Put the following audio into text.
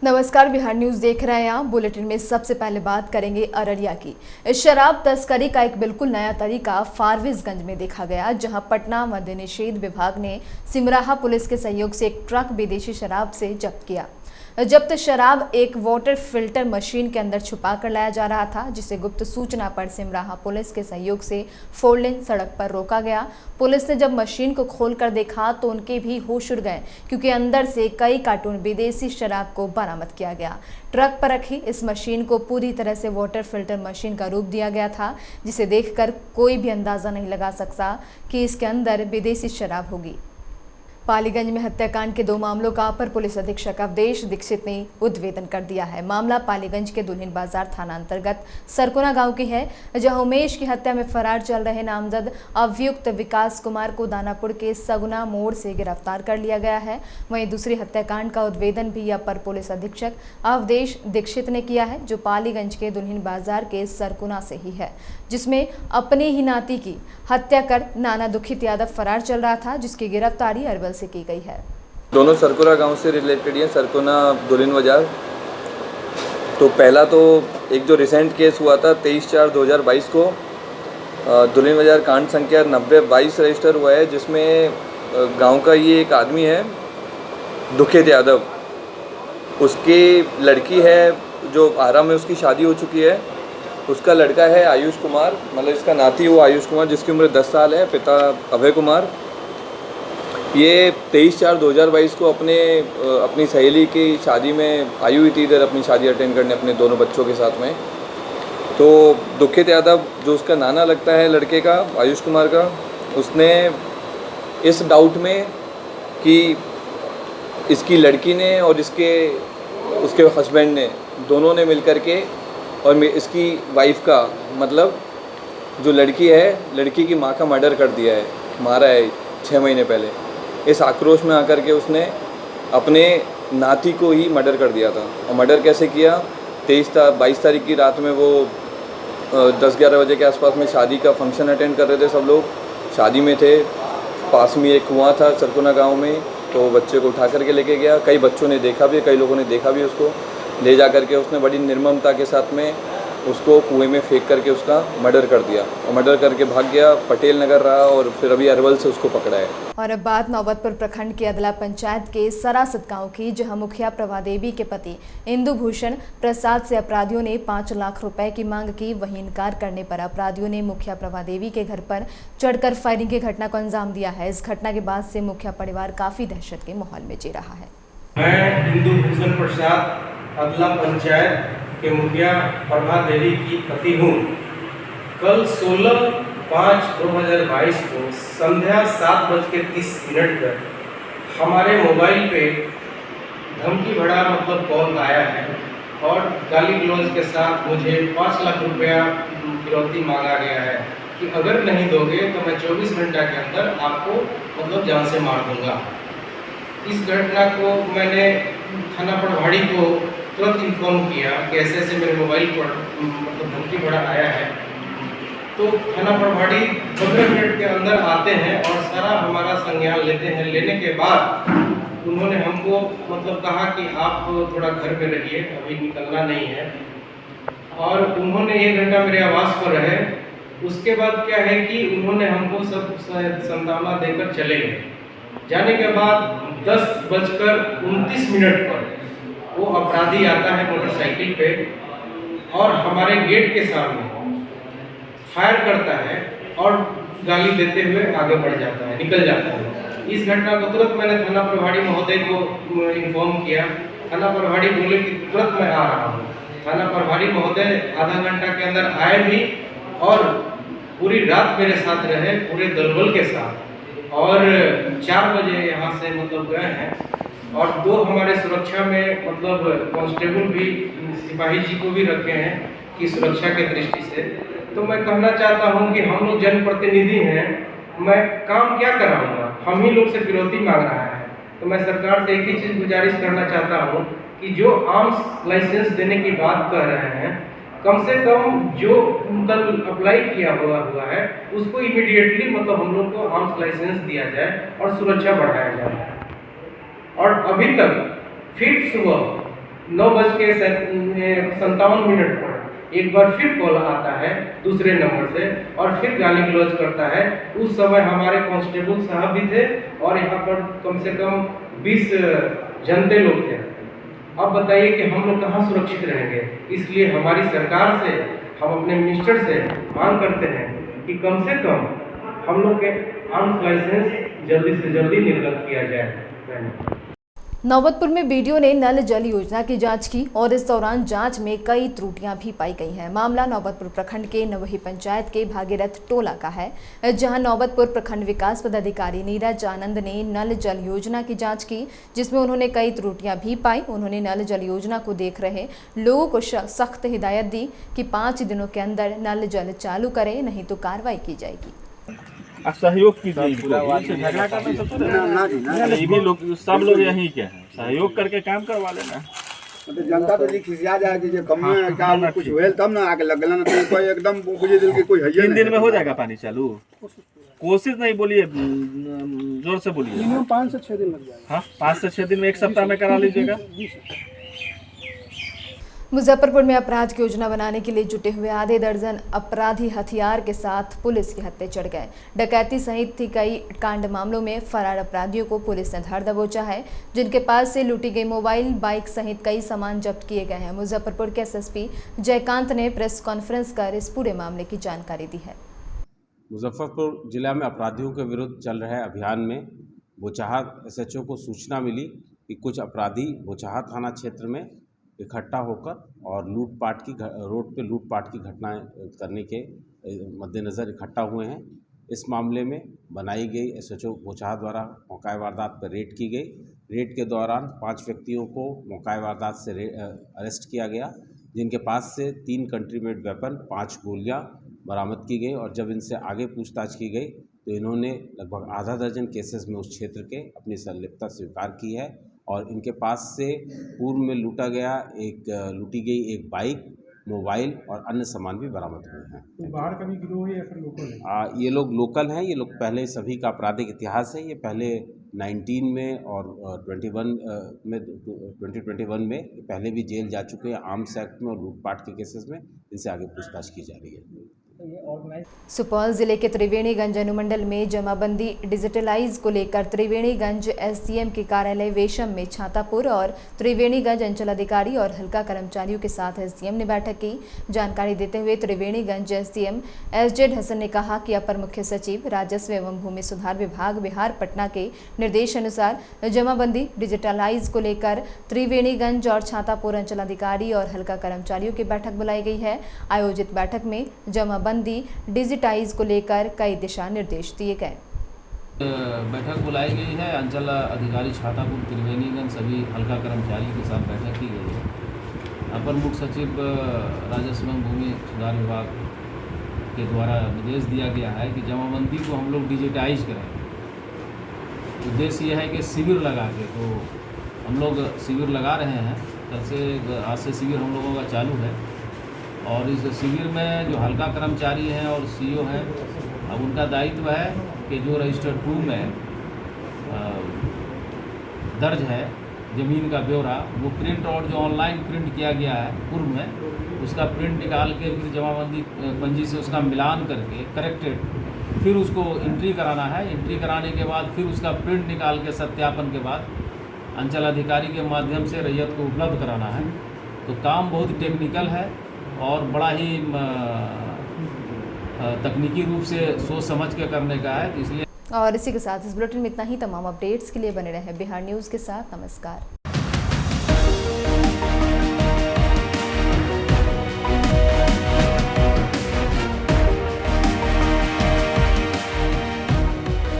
नमस्कार, बिहार न्यूज देख रहे हैं आप। बुलेटिन में सबसे पहले बात करेंगे अररिया की। इस शराब तस्करी का एक बिल्कुल नया तरीका फारबिसगंज में देखा गया, जहां पटना मद्य निषेध विभाग ने सिमराहा पुलिस के सहयोग से एक ट्रक विदेशी शराब से जब्त किया। जब्त शराब एक वाटर फिल्टर मशीन के अंदर छुपा कर लाया जा रहा था, जिसे गुप्त सूचना पर सिमराहा पुलिस के सहयोग से 4 लेन सड़क पर रोका गया। पुलिस ने जब मशीन को खोलकर देखा तो उनके भी होश उड़ गए, क्योंकि अंदर से कई कार्टून विदेशी शराब को बरामद किया गया। ट्रक पर रखी इस मशीन को पूरी तरह से वाटर फिल्टर मशीन का रूप दिया गया था, जिसे देखकर कोई भी अंदाजा नहीं लगा सकता कि इसके अंदर विदेशी शराब होगी। पालीगंज में हत्याकांड के 2 मामलों का अपर पुलिस अधीक्षक अवधेश दीक्षित ने उद्भेदन कर दिया है। मामला पालीगंज के दुल्हिन बाजार थाना अंतर्गत सरकुना गांव की है, जहां उमेश की हत्या में फरार चल रहे नामजद अभियुक्त विकास कुमार को दानापुर के सगुना मोड़ से गिरफ्तार कर लिया गया है। वहीं दूसरी हत्याकांड का उद्भेदन भी अपर पुलिस अधीक्षक अवधेश दीक्षित ने किया है, जो पालीगंज के दुल्हिन बाजार के सरकुना से ही है, जिसमें अपनी ही नाती की हत्या कर नाना दुखित यादव फरार चल रहा था, जिसकी गिरफ्तारी अरवल से की गई है। दोनों सरकुना गांव से रिलेटेड है, सरकुना दुल्हिन बाजार। तो पहला तो एक जो रिसेंट केस हुआ था 23/4/2022 को दुल्हिन बाजार कांड संख्या 9022 रजिस्टर हुआ है, जिसमें गांव का ये एक आदमी है दुखित यादव, उसकी लड़की है जो आरा में उसकी शादी हो चुकी है, उसका लड़का है आयुष कुमार, मतलब इसका नाती वो आयुष कुमार जिसकी उम्र 10 साल है, पिता अभय कुमार। ये 23/4/2022 को अपनी सहेली की शादी में आई हुई थी, इधर अपनी शादी अटेंड करने अपने दोनों बच्चों के साथ में। तो दुखित यादव जो उसका नाना लगता है लड़के का, आयुष कुमार का, उसने इस डाउट में कि इसकी लड़की ने और उसके हस्बैंड ने दोनों ने मिलकर के और इसकी वाइफ का, मतलब जो लड़की है, लड़की की माँ का मर्डर कर दिया है, मारा है 6 महीने पहले। इस आक्रोश में आकर के उसने अपने नाती को ही मर्डर कर दिया था। और मर्डर कैसे किया? 22 तारीख की रात में वो 10-11 बजे के आसपास में शादी का फंक्शन अटेंड कर रहे थे, सब लोग शादी में थे। पास में एक कुआं था सरकुना गांव में, तो बच्चे को उठा करके लेके गया। कई बच्चों ने देखा भी, कई लोगों ने देखा भी उसको। ले जा करके उसने बड़ी निर्ममता के साथ में उसको कुएं में फेंक करके उसका मर्डर कर दिया और मर्डर करके भाग गया। पटेल नगर रहा और फिर अभी अरवल से उसको पकड़ा है। और अब बात नौबतपुर प्रखंड के अदला पंचायत के सरासत गांव की, जहां मुखिया प्रभा देवी के पति इंदु भूषण प्रसाद से अपराधियों ने 5 लाख रुपए की मांग की। वहीं इनकार करने पर अपराधियों ने मुखिया प्रभा देवी के घर पर चढ़कर फायरिंग की घटना को अंजाम दिया है। इस घटना के बाद से मुखिया परिवार काफी दहशत के माहौल में जी रहा है। मैं इंदु भूषण प्रसाद अदला पंचायत के मुखिया प्रभा देवी की पति हूँ। कल 16/5/2022 को संध्या 7:30 पर हमारे मोबाइल पे धमकी भरा मतलब कॉल आया है और गाली गलौज के साथ मुझे 5 लाख रुपया फिरौती मांगा गया है कि अगर नहीं दोगे तो मैं 24 घंटा के अंदर आपको मतलब जान से मार दूंगा। इस घटना को मैंने थाना प्रभारी को तुरंत इन्फॉर्म किया कि ऐसे मेरे मोबाइल पर मतलब धमकी भरा आया है। तो थाना प्रभारी 15 मिनट के अंदर आते हैं और सारा हमारा संज्ञान लेते हैं। लेने के बाद उन्होंने हमको मतलब कहा कि आप थोड़ा घर में रहिए, अभी निकलना नहीं है, और उन्होंने 1 घंटा मेरे आवास पर रहे। उसके बाद क्या है कि उन्होंने हमको सब संतावना देकर चले गए। जाने के बाद 10:29 पर वो अपराधी आता है मोटरसाइकिल पे और हमारे गेट के सामने फायर करता है और गाली देते हुए आगे बढ़ जाता है, निकल जाता है। इस घटना को तुरंत मैंने थाना प्रभारी महोदय को इन्फॉर्म किया। थाना प्रभारी बोले कि तुरंत मैं आ रहा हूँ। थाना प्रभारी महोदय आधा घंटा के अंदर आए भी और पूरी रात मेरे साथ रहे, पूरे दलबल के साथ, और 4 बजे यहाँ से मतलब गए हैं। और 2 हमारे सुरक्षा में मतलब कांस्टेबल भी, सिपाही जी को भी रखे हैं कि सुरक्षा के दृष्टि से। तो मैं कहना चाहता हूँ कि हम लोग जनप्रतिनिधि हैं, मैं काम क्या कराऊंगा? हम ही लोग से फिरौती मांग रहा है। तो मैं सरकार से एक ही चीज़ गुजारिश करना चाहता हूँ कि जो आर्म्स लाइसेंस देने की बात कर रहे हैं, कम से कम जो कल अप्लाई किया हुआ है उसको इमीडिएटली मतलब हम लोग को आर्म्स लाइसेंस दिया जाए और सुरक्षा बढ़ाया जाए। और अभी तक फिर सुबह 9:57 पर एक बार फिर कॉल आता है दूसरे नंबर से और फिर गाली गलौज करता है। उस समय हमारे कांस्टेबल साहब भी थे और यहाँ पर कम से कम 20 जनते लोग थे। अब बताइए कि हम लोग कहाँ सुरक्षित रहेंगे। इसलिए हमारी सरकार से, हम अपने मिनिस्टर से मांग करते हैं कि कम से कम हम लोग के आर्म्स लाइसेंस जल्दी से जल्दी निर्गत किया जाए। नौबतपुर में बीडीओ ने नल जल योजना की जांच की और इस दौरान जांच में कई त्रुटियां भी पाई गई हैं। मामला नौबतपुर प्रखंड के नवही पंचायत के भागीरथ टोला का है, जहां नौबतपुर प्रखंड विकास पदाधिकारी नीरज आनंद ने नल जल योजना की जांच की, जिसमें उन्होंने कई त्रुटियां भी पाई। उन्होंने नल जल योजना को देख रहे लोगों को सख्त हिदायत दी कि 5 दिनों के अंदर नल जल चालू करें, नहीं तो कार्रवाई की जाएगी। सहयोग कीजिए इनको, झगड़ा करना तो ये भी लोग, सब लोग यही क्या है, सहयोग करके काम करवा लेना। मतलब जनता तो जी खिसिया जाए कि कम में क्या कुछ हुए तब ना आके लगला ना, तो कोई एकदम बुझे दिल के कोई है 3 दिन में हो जाएगा पानी चालू। कोशिश नहीं, बोलिए जोर से बोलिए। 5 से 6 दिन लग जाएगा। हाँ, 5 से 6 दिन में, 1 सप्ताह में करा लीजिएगा। मुजफ्फरपुर में अपराध की योजना बनाने के लिए जुटे हुए आधे दर्जन अपराधी हथियार के साथ पुलिस के हत्थे चढ़ गए। डकैती सहित कई कांड मामलों में फरार अपराधियों को पुलिस ने धर दबोचा है, जिनके पास से लूटी गई मोबाइल, बाइक सहित कई सामान जब्त किए गए हैं। मुजफ्फरपुर के एसएसपी जयकांत ने प्रेस कॉन्फ्रेंस कर इस पूरे मामले की जानकारी दी है। मुजफ्फरपुर जिला में अपराधियों के विरुद्ध चल रहे अभियान में बोचाहा एसएचओ को सूचना मिली कि कुछ अपराधी बोचाहा थाना क्षेत्र में इकट्ठा होकर और लूटपाट की रोड पे लूटपाट की घटनाएं करने के मद्देनज़र इकट्ठा हुए हैं। इस मामले में बनाई गई एसएचओ बोचाहा द्वारा मौका वारदात पर रेड की गई। रेड के दौरान 5 व्यक्तियों को मौका वारदात से अरेस्ट किया गया, जिनके पास से 3 कंट्री मेड वेपन, 5 गोलियां बरामद की गई। और जब इनसे आगे पूछताछ की गई तो इन्होंने लगभग आधा दर्जन केसेस में उस क्षेत्र के अपनी संलिप्तता स्वीकार की है। और इनके पास से पूर्व में लूटी गई एक बाइक, मोबाइल और अन्य सामान भी बरामद हुए हैं। तो बाहर का भी गिरोह है या फिर लोकल है? ये लोग लोकल हैं। ये लोग पहले, सभी का आपराधिक इतिहास है। ये पहले 19 में और 2021 में पहले भी जेल जा चुके हैं आर्म्स एक्ट में और लूटपाट के केसेस में। इनसे आगे पूछताछ की जा रही है। सुपौल जिले के त्रिवेणीगंज अनुमंडल में जमाबंदी डिजिटलाइज को लेकर त्रिवेणीगंज एसडीएम के कार्यालय वेशम में छातापुर और त्रिवेणीगंज अंचलाधिकारी और हल्का कर्मचारियों के साथ एसडीएम ने बैठक की। जानकारी देते हुए त्रिवेणीगंज एसडीएम एसजेड हसन ने कहा कि अपर मुख्य सचिव राजस्व एवं भूमि सुधार विभाग बिहार पटना के निर्देश अनुसार जमाबंदी डिजिटलाइज को लेकर त्रिवेणीगंज और छातापुर अंचलाधिकारी और हल्का कर्मचारियों की बैठक बुलाई गई है। आयोजित बैठक में जमाबंदी डिजिटाइज को लेकर कई दिशा निर्देश दिए गए। बैठक बुलाई गई है। अंचल अधिकारी छातापुर त्रिवेणीगंज सभी हल्का कर्मचारियों के साथ बैठक की गई है। अपर मुख्य सचिव राजस्व एवं भूमि सुधार विभाग के द्वारा निर्देश दिया गया है कि जमाबंदी को हम लोग डिजिटाइज करें। उद्देश्य यह है कि शिविर लगा के, तो हम लोग शिविर लगा रहे हैं। कल से, आज से शिविर हम लोगों का चालू है और इस शिविर में जो हल्का कर्मचारी हैं और सीईओ हैं, अब उनका दायित्व है कि जो रजिस्टर 2 में दर्ज है ज़मीन का ब्यौरा, वो प्रिंट और जो ऑनलाइन प्रिंट किया गया है पूर्व में, उसका प्रिंट निकाल के फिर जमाबंदी पंजी से उसका मिलान करके करेक्टेड फिर उसको एंट्री कराना है। एंट्री कराने के बाद फिर उसका प्रिंट निकाल के सत्यापन के बाद अंचल अधिकारी के माध्यम से रैयत को उपलब्ध कराना है। तो काम बहुत टेक्निकल है और बड़ा ही तकनीकी रूप से सोच समझ के करने का है, इसलिए। और इसी के साथ इस बुलेटिन में इतना ही। तमाम अपडेट्स के लिए बने रहे बिहार न्यूज़ के साथ। नमस्कार।